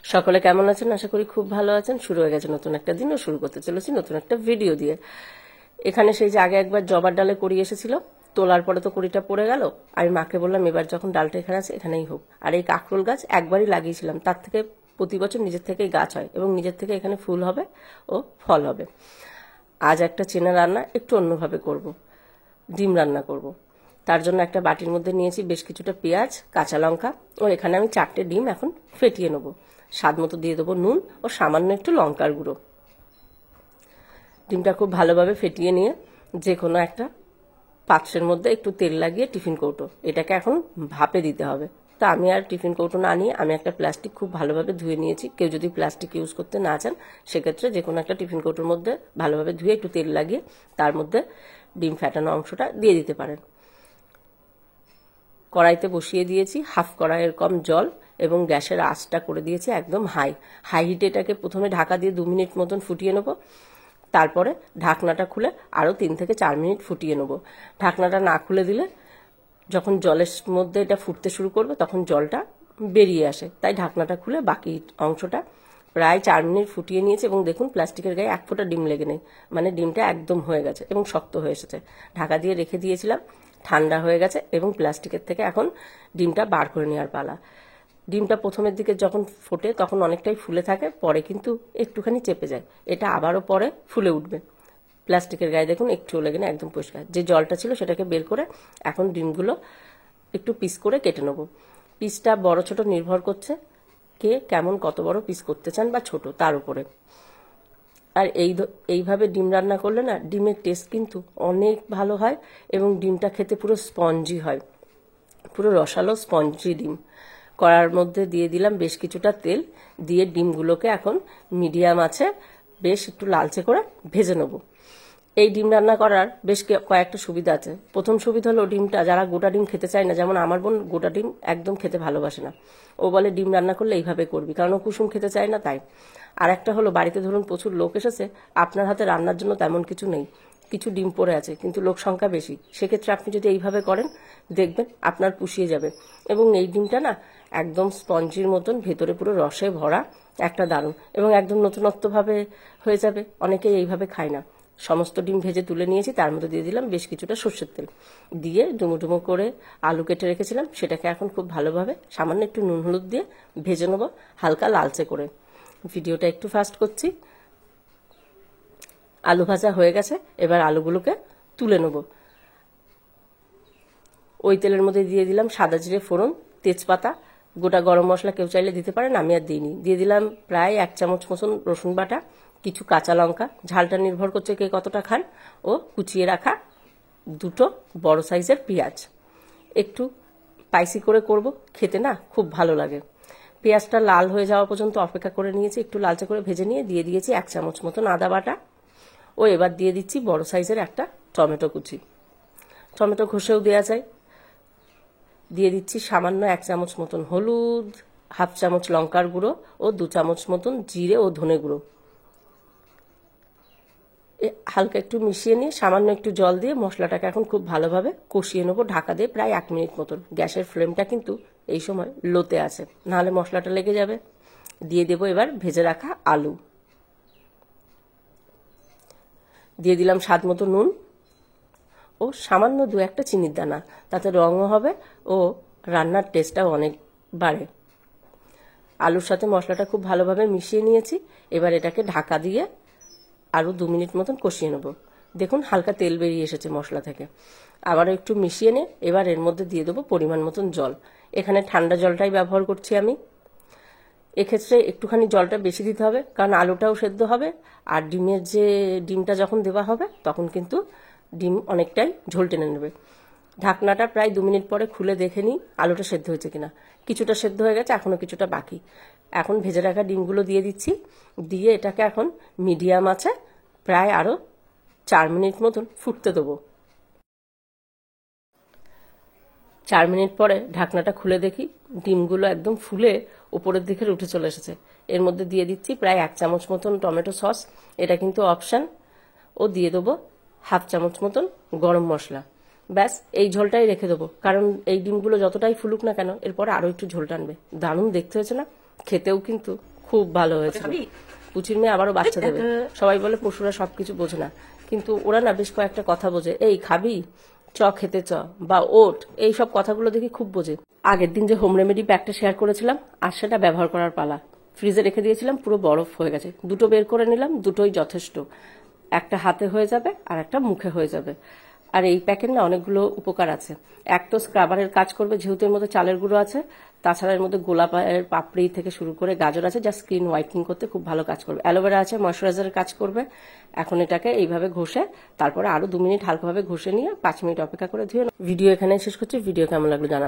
সকলে কেমন আছেন? আশা করি খুব ভালো আছেন। শুরু হয়ে গেছে নতুন একটা দিন ও শুরু করতে চলেছি নতুন একটা ভিডিও দিয়ে। এখানে সেই যে আগে একবার জবার ডালে করি এসেছিল, তোলার পরে তো কড়িটা পড়ে গেল। আমি মাকে বললাম এবার যখন ডালটা এখানে আছে এখানেই হোক। আর এই কাঁকরোল গাছ একবারই লাগিয়েছিলাম, তার থেকে প্রতি বছর নিজের থেকেই গাছ হয় এবং নিজের থেকে এখানে ফুল হবে ও ফল হবে। আজ একটা চেনা রান্না একটু অন্যভাবে করব, ডিম রান্না করব। তার জন্য একটা বাটির মধ্যে নিয়েছি বেশ কিছুটা পেঁয়াজ, কাঁচা লঙ্কা ও এখানে আমি 4টে ডিম এখন ফেটিয়ে নেব। স্বাদ মতো দিয়ে দেবো নুন ও সামান্য একটু লঙ্কার গুঁড়ো। ডিমটা খুব ভালোভাবে ফেটিয়ে নিয়ে যে কোনো একটা পাত্রের মধ্যে একটু তেল লাগিয়ে টিফিন কৌটো এটাকে এখন ভাপে দিতে হবে। তো আমি আর টিফিন কৌটো না নিয়ে আমি একটা প্লাস্টিক খুব ভালোভাবে ধুয়ে নিয়েছি। কেউ যদি প্লাস্টিক ইউজ করতে না চান সেক্ষেত্রে যে কোনো একটা টিফিন কৌটোর মধ্যে ভালোভাবে ধুয়ে একটু তেল লাগিয়ে তার মধ্যে ডিম ফেটানো অংশটা দিয়ে দিতে পারেন। কড়াইতে বসিয়ে দিয়েছি হাফ কড়াইয়ের কম জল এবং গ্যাসের আঁচটা করে দিয়েছি একদম হাই হিটে। এটাকে প্রথমে ঢাকা দিয়ে 2 মিনিট মতন ফুটিয়ে নেব। তারপরে ঢাকনাটা খুলে আরও 3 থেকে 4 মিনিট ফুটিয়ে নেব। ঢাকনাটা না খুলে দিলে যখন জলের মধ্যে এটা ফুটতে শুরু করবে তখন জলটা বেরিয়ে আসে, তাই ঢাকনাটা খুলে বাকি অংশটা প্রায় 4 মিনিট ফুটিয়ে নিয়েছে। এবং দেখুন প্লাস্টিকের গায়ে এক ফোঁটা ডিম লেগে নেই, মানে ডিমটা একদম হয়ে গেছে এবং শক্ত হয়ে এসেছে। ঢাকা দিয়ে রেখে দিয়েছিলাম, ঠান্ডা হয়ে গেছে এবং প্লাস্টিকের থেকে এখন ডিমটা বার করে নেওয়ার পালা। ডিমটা প্রথমের দিকে যখন ফোটে তখন অনেকটাই ফুলে থাকে, পরে কিন্তু একটুখানি চেপে যায়। এটা আবারও পরে ফুলে উঠবে। প্লাস্টিকের গায়ে দেখুন একটুও লেগে না, একদম পরিষ্কার। যে জলটা ছিল সেটাকে বের করে এখন ডিমগুলো একটু পিস করে কেটে নেব। পিসটা বড় ছোট নির্ভর করছে কে কেমন কত বড় পিস করতে চান বা ছোট তার উপরে। আর এইভাবে ডিম রান্না করলে না ডিমের টেস্ট কিন্তু অনেক ভালো হয় এবং ডিমটা খেতে পুরো স্পঞ্জি হয়, পুরো রসালো স্পঞ্জি ডিম। কড়ার মধ্যে দিয়ে দিলাম বেশ কিছুটা তেল, দিয়ে ডিমগুলোকে এখন মিডিয়াম আছে বেশ একটু লালচে করে ভেজে নেব। এই ডিম রান্না করার বেশ কয়েকটা সুবিধা আছে। প্রথম সুবিধা হলো ডিমটা যারা গোটা ডিম খেতে চায় না, যেমন আমার বোন গোটা ডিম একদম খেতে ভালোবাসে না, ও বলে ডিম রান্না করলে এইভাবে করবি, কারণ ও কুসুম খেতে চায় না তাই। আর একটা হলো বাড়িতে ধরুন প্রচুর লোক এসেছে, আপনার হাতে রান্নার জন্য তেমন কিছু নেই, কিছু ডিম পড়ে আছে কিন্তু লোক সংখ্যা বেশি, সেক্ষেত্রে আপনি যদি এইভাবে করেন দেখবেন আপনার পুষিয়ে যাবে। এবং এই ডিমটা না একদম স্পঞ্জির মতন, ভেতরে পুরো রসে ভরা, একটা দারুণ এবং একদম নতুনত্বভাবে হয়ে যাবে। অনেকেই এইভাবে খায় না। সমস্ত ডিম ভেজে তুলে নিয়েছি, তার মধ্যে দিয়ে দিলাম বেশ কিছুটা সর্ষের তেল, দিয়ে ডুমো ডুমো করে আলু কেটে রেখেছিলাম সেটাকে এখন খুব ভালোভাবে সামান্য একটু নুন হলুদ দিয়ে ভেজে নেবো হালকা লালচে করে। ভিডিওটা একটু ফাস্ট করছি। আলু ভাজা হয়ে গেছে, এবার আলুগুলোকে তুলে নেব। ওই তেলের মধ্যে দিয়ে দিলাম সাদা জিরে ফোড়ন, তেজপাতা, গোটা গরম মশলা কেউ চাইলে দিতে পারেন, আমি আর দিইনি। দিয়ে দিলাম প্রায় 1 চামচ মতন রসুন বাটা, কিছু কাঁচা লঙ্কা, ঝালটা নির্ভর করছে কে কতটা খান, ও কুচিয়ে রাখা 2টো বড় সাইজের পেঁয়াজ। একটু স্পাইসি করে করব, খেতে না খুব ভালো লাগে। পেঁয়াজটা লাল হয়ে যাওয়া পর্যন্ত অপেক্ষা করে নিয়েছি, একটু লালচে করে ভেজে নিয়ে দিয়ে দিয়েছি 1 চামচ মতন আদা বাটা ও এবার দিয়ে দিচ্ছি বড় সাইজের একটা টমেটো কুচি। টমেটো ঘষেও দেওয়া যায়। দিয়ে দিচ্ছি সামান্য 1 চামচ মতন হলুদ, হাফ চামচ লঙ্কার গুঁড়ো ও 2 চামচ মতন জিরে ও ধনে গুঁড়ো। হালকা একটু মিশিয়ে নিয়ে সামান্য একটু জল দিয়ে মশলাটাকে এখন খুব ভালোভাবে কষিয়ে নেবো ঢাকা দিয়ে প্রায় 1 মিনিট মতন। গ্যাসের ফ্লেমটা কিন্তু এই সময় লোতে আছে, নাহলে মশলাটা লেগে যাবে। দিয়ে দেবো এবার ভেজে রাখা আলু, দিয়ে দিলাম স্বাদ মতো নুন ও সামান্য 2-1টা চিনির দানা, তাতে রঙও হবে ও রান্নার টেস্টটাও অনেক বাড়ে। আলুর সাথে মশলাটা খুব ভালোভাবে মিশিয়ে নিয়েছি, এবার এটাকে ঢাকা দিয়ে আরও 2 মিনিট মতন কষিয়ে নেব। দেখুন হালকা তেল বেরিয়ে এসেছে মশলা থেকে। আবারও একটু মিশিয়ে নিয়ে এবার এর মধ্যে দিয়ে দেবো পরিমাণ মতন জল। এখানে ঠান্ডা জলটাই ব্যবহার করছি আমি। এক্ষেত্রে একটুখানি জলটা বেশি দিতে হবে, কারণ আলুটাও সেদ্ধ হবে আর ডিমটা যখন দেওয়া হবে তখন কিন্তু ডিম অনেকটাই ঝোল টেনে নেবে। ঢাকনাটা প্রায় 2 মিনিট পরে খুলে দেখে নিই আলুটা সেদ্ধ হয়েছে কিনা। কিছুটা সেদ্ধ হয়ে গেছে, এখনো কিছুটা বাকি। এখন ভেজে রাখা ডিমগুলো দিয়ে দিচ্ছি, দিয়ে এটাকে এখন মিডিয়াম আছে প্রায় আরও 4 মিনিট মতন ফুটতে দেবো। 4 মিনিট পরে ঢাকনাটা খুলে দেখি ডিমগুলো একদম ফুলে উপরের দিকে উঠে চলে এসেছে। এর মধ্যে দিয়ে দিচ্ছি প্রায় 1 চামচ মতন টমেটো সস, এটা কিন্তু অপশান, ও দিয়ে দেবো হাফ চামচ মতন গরম মশলা। ব্যাস এই ঝোলটাই রেখে দেবো, কারণ এই ডিমগুলো যতটাই ফুলুক না কেন এরপরে আরও একটু ঝোল টানবে। দারুণ দেখতে হয়েছে না? খেতেও কিন্তু খুব ভালো হয়েছে। পুচির মেয়ে আবারও বাচ্চা দেবে। সবাই বলে পশুরা সবকিছু বোঝে না, কিন্তু ওরা না বেশ কয়েকটা কথা বোঝে। এই খাবি, চ খেতে চ, বা ওট, এই সব কথাগুলো দেখি খুব বোঝে। আগের দিন যে হোম রেমেডি প্যাকটা শেয়ার করেছিলাম, আর সেটা ব্যবহার করার পালা। ফ্রিজে রেখে দিয়েছিলাম, পুরো বরফ হয়ে গেছে। দুটো বের করে নিলাম, দুটোই যথেষ্ট। একটা হাতে হয়ে যাবে আর একটা মুখে হয়ে যাবে। আর এই প্যাকের না অনেকগুলো উপকার আছে। এক তো স্ক্রাবারের কাজ করবে, যেহেতু এর মধ্যে চালের গুঁড়ো আছে। তাছাড়া এর মধ্যে গোলাপের পাপড়ি থেকে শুরু করে গাজর আছে, যা স্কিন হোয়াইটনিং করতে খুব ভালো কাজ করবে। অ্যালোভেরা আছে, ময়শ্চারাইজারের কাজ করবে। এখন এটাকে এইভাবে ঘষে তারপরে আরো 2 মিনিট হালকাভাবে ঘষে নিয়ে 5 মিনিট অপেক্ষা করে ধুয়ে। ভিডিও এখানে শেষ করছি। ভিডিও কেমন লাগলো জানাবেন।